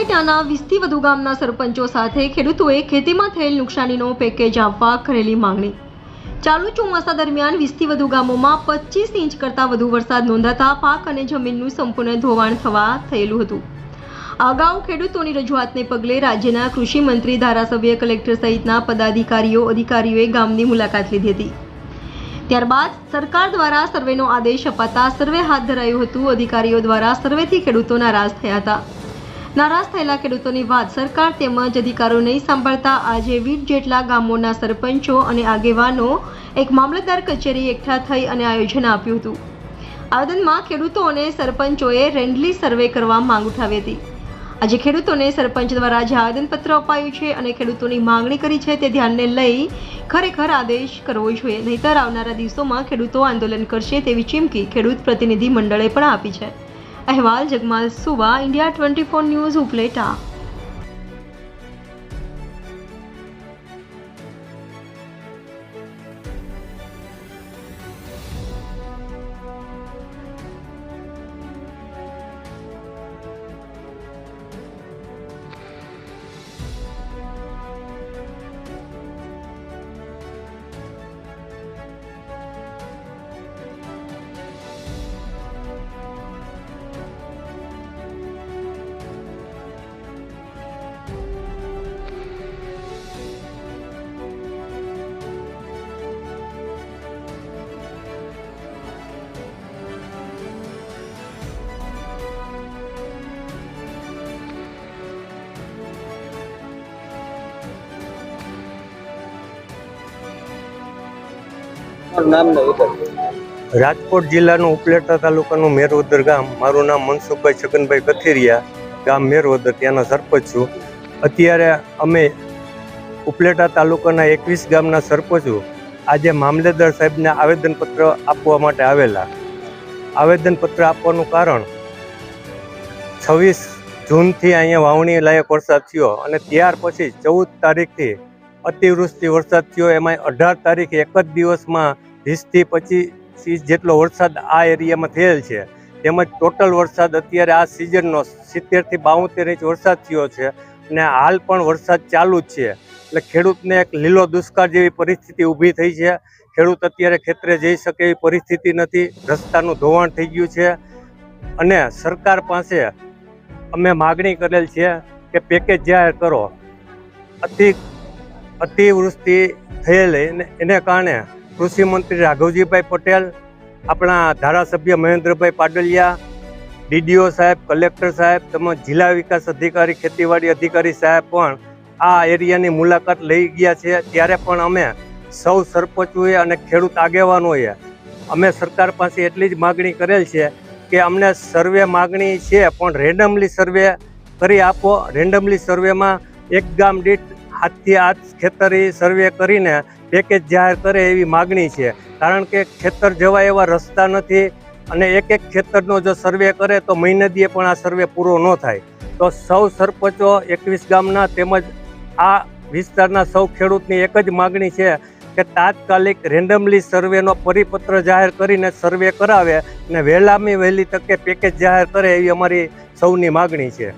ઉપલેટાના 20થી વધુ ગામના સરપંચો સાથે ખેડૂતોએ ખેતીમાં થયેલ નુકસાનીનો પેકેજ આપવા કરેલી માંગણી। ચાલુ ચોમાસા દરમિયાન 20થી વધુ ગામોમાં 25 ઇંચ કરતાં વધુ વરસાદ નોંધાતા પાક અને જમીનનું સંપૂર્ણ ધોવાણ થયેલું હતું। અગાઉ ખેડૂતોની રજૂઆતને પગલે રાજ્યના કૃષિ મંત્રી, ધારાસભ્ય, કલેક્ટર સહિતના અધિકારીઓએ ગામની મુલાકાત લીધી હતી। ત્યારબાદ સરકાર દ્વારા સર્વેનો આદેશ અપાતા સર્વે હાથ ધરાયું હતું। અધિકારીઓ દ્વારા સર્વેથી ખેડૂતો નારાજ થયા હતા। નારાજ થયેલા ખેડૂતોની વાત સરકાર તેમજ અધિકારીઓ નહીં સાંભળતા આજે 20 જેટલા ગામોના સરપંચો અને આગેવાનો એક મામલતદાર કચેરી એકઠા થઈ અને આયોજન આપ્યું હતું। આયોજનમાં ખેડૂતો અને સરપંચોએ રેન્ડલી સર્વે કરવા માંગ ઉઠાવી હતી। આજે ખેડૂતોને સરપંચ દ્વારા જે આવેદનપત્ર અપાયું છે અને ખેડૂતોની માંગણી કરી છે તે ધ્યાને લઈ ખરેખર આદેશ કરવો જોઈએ, નહીંતર આવનારા દિવસોમાં ખેડૂતો આંદોલન કરશે તેવી ચીમકી ખેડૂત પ્રતિનિધિ મંડળે પણ આપી છે। અહેવાલ જગમાલ સુવા, ઇન્ડિયા 24 ન્યૂઝ, ઉપલેટા। રાજકોટ જિલ્લાનું ઉપલેટા તાલુકાનું મેરવદર ગામ। મારું નામ મનસુખભાઈ છગનભાઈ કથિરિયા, ગામ મેરવદર, ત્યાંના સરપંચ છું। અત્યારે અમે ઉપલેટા તાલુકાના 21 ગામના સરપંચો આજે મામલેદાર સાહેબને આવેદનપત્ર આપવા માટે આવેલા। આવેદનપત્ર આપવાનું કારણ 26 જૂનથી અહીંયા વાવણી લાયક વરસાદ થયો અને ત્યાર પછી 14 તારીખથી અતિવૃષ્ટિ વરસાદ થયો। એમાં 18 તારીખે એક જ દિવસમાં 20 થી 25 ઇંચ જેટલો વરસાદ આ એરિયામાં થયેલ છે। તેમજ ટોટલ વરસાદ અત્યારે આ સિઝનનો 70 થી 72 ઇંચ વરસાદ થયો છે અને હાલ પણ વરસાદ ચાલુ જ છે। એટલે ખેડૂતને એક લીલો દુષ્કાળ જેવી પરિસ્થિતિ ઊભી થઈ છે। ખેડૂત અત્યારે ખેતરે જઈ શકે એવી પરિસ્થિતિ નથી, રસ્તાનું ધોવાણ થઈ ગયું છે અને સરકાર પાસે અમે માગણી કરેલ છે કે પેકેજ જાહેર કરો। અતિવૃષ્ટિ થયેલી એને કારણે કૃષિ મંત્રી રાઘવજીભાઈ પટેલ, આપણા ધારાસભ્ય મહેન્દ્રભાઈ પાડલિયા, ડીડીઓ સાહેબ, કલેક્ટર સાહેબ તેમજ જિલ્લા વિકાસ અધિકારી, ખેતીવાડી અધિકારી સાહેબ પણ આ એરિયાની મુલાકાત લઈ ગયા છે। ત્યારે પણ અમે સૌ સરપંચોએ અને ખેડૂત આગેવાનોએ અમે સરકાર પાસે એટલી જ માગણી કરેલ છે કે અમને સર્વે માગણી છે પણ રેન્ડમલી સર્વે કરી આપો। રેન્ડમલી સર્વેમાં એક ગામ દીઠ 7 થી 8 ખેતરી સર્વે કરીને પેકેજ જાહેર કરે એવી માગણી છે, કારણ કે ખેતર જવા એવા રસ્તા નથી અને એક ખેતરનો જો સર્વે કરે તો મહિને દીએ પણ આ સર્વે પૂરો ન થાય। તો સૌ સરપંચો 21 ગામના તેમજ આ વિસ્તારના સૌ ખેડૂતની એક જ માગણી છે કે તાત્કાલિક રેન્ડમલી સર્વેનો પરિપત્ર જાહેર કરીને સર્વે કરાવે અને વહેલામાં વહેલી તકે પેકેજ જાહેર કરે એવી અમારી સૌની માગણી છે।